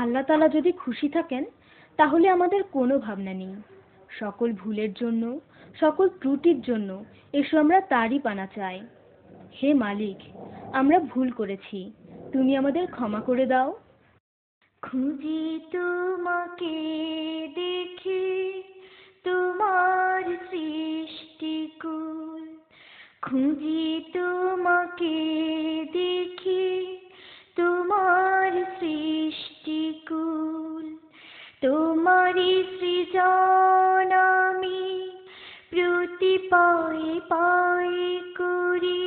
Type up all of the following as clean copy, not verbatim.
আল্লাহ তাআলা যদি খুশি থাকেন তাহলে আমাদের কোনো ভাবনা নেই। সকল ভুলের জন্য, সকল ত্রুটির জন্য এসো আমরা তারই পানা চাই। হে মালিক, আমরা ভুল করেছি, তুমি আমাদের ক্ষমা করে দাও। খুঁজি তোমাকে দেখি তোমার সৃষ্টিকুল, খুঁজি তোমাকে দেখি তোমার সৃষ্টিকুল, তোমারই সৃজন আমি প্রতি পায়ে পায়ে করি,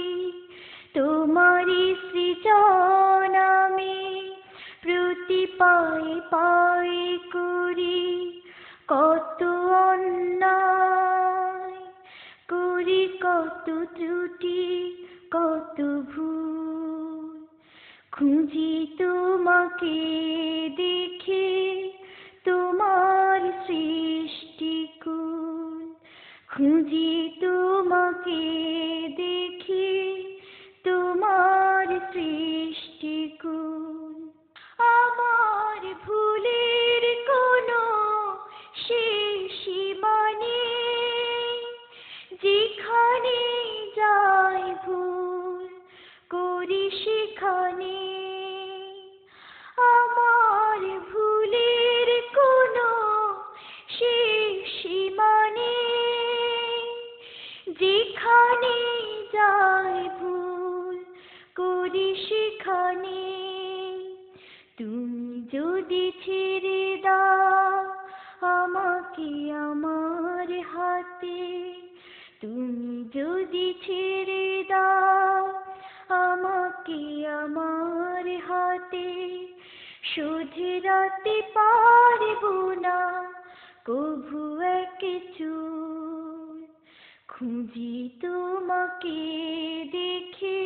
তোমারই সৃজন আমি প্রতি পায়ে পায়ে করি। কত অন্যায় করি, কত ত্রুটি, কত ভুল, খুঁজি তোমাকে দেখি তোমার সৃষ্টিকুল, খুঁজি তোমাকে দেখি তোমার সৃষ্টিকুল। আমার ভুলের কোনো শেষ সীমা নেই, যেখানে যাই ভুল করি সেখানে। আমার ভুলের কোনো শেষ সীমা নেই, যেখানে যাই ভুল করি সেখানে। তুমি যদি ছেড়ে দাও আমাকে আমার হাতে, তুমি যদি ছেড়ে দাও আমাকে আমার হাতে, শুধরাতে পারবো না কভু এক চুল, খুঁজি তোমাকে দেখে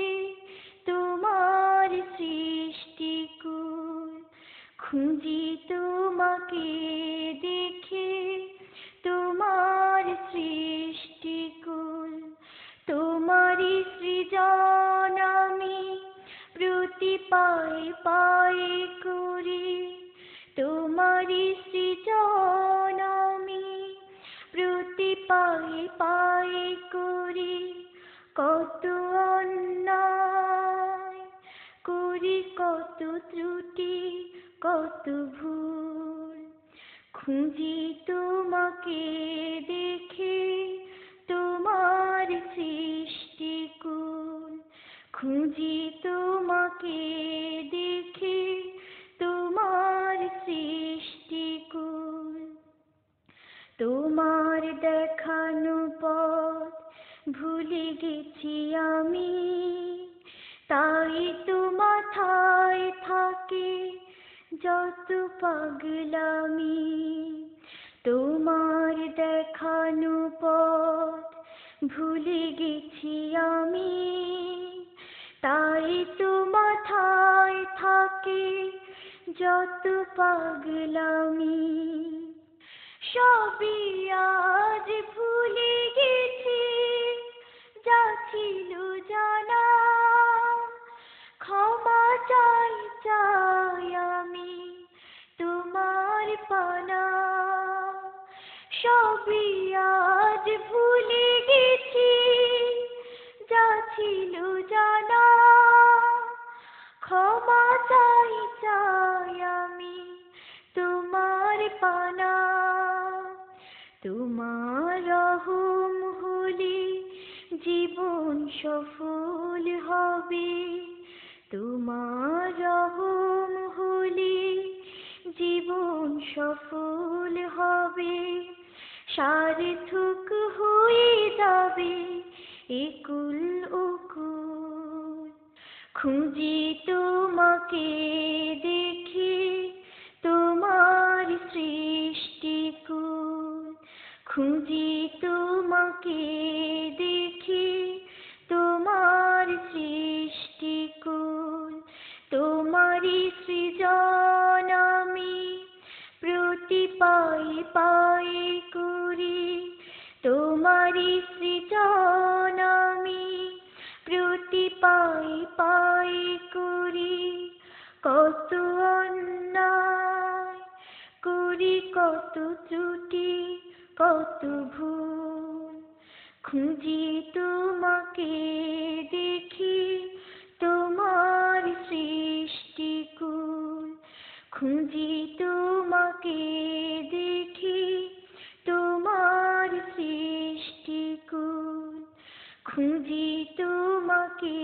তোমার সৃষ্টিকুল, খুঁজি তোমাকে দেখে তোমার সৃষ্টিকুল, তোমারই সৃজন আমি প্রতি পায়ে পায়ে করি, তোমারই সৃজন আমি প্রতি পায়ে পায়ে করি। কত অন্যায় করি, কত ত্রুটি, কত ভুল, খুঁজি তোমাকে দেখে তোমার সৃষ্টিকুল, খুঁজি তোমাকে দেখে তোমার সৃষ্টিকুল। তোমার দেখানো পথ ভুলে গেছি আমি, তাই তো মাথায় থাকে যত পাগলামি। তোমার দেখানো পথ ভুলে গেছি আমি, তাই তো মাথায় থাকে যত পাগলামি। সবই আজ ভুলে গেছি যা ছিল জানা, ক্ষমা চাই চাই আমি তোমার পানা। সবই আজ ভুলে গেছি যা ছিল জানা, ক্ষমা চাই চাই আমি তোমার পানা। তোমার রহম হলে জীবন সফল হবে, তোমার রহম হলে জীবন সফল হবে, সার্থক হয়ে যাবে একুল ওকুল, খুঁজি তোমাকে দেখি তোমার সৃষ্টিকুল, খুঁজি তোমাকে দেখি তোমার সৃষ্টিকুল, তোমারই সৃজন আমি প্রতি পায়ে পায়ে করি, তোমারই সৃজন আমি প্রতি পায়ে পায়ে করি। কত অন্যায় কত ত্রুটি কত ভুল, খুঁজি তোমাকে দেখি তোমার সৃষ্টিকুল, খুঁজি তোমাকে দেখি তোমার সৃষ্টিকুল, খুঁজি তোমাকে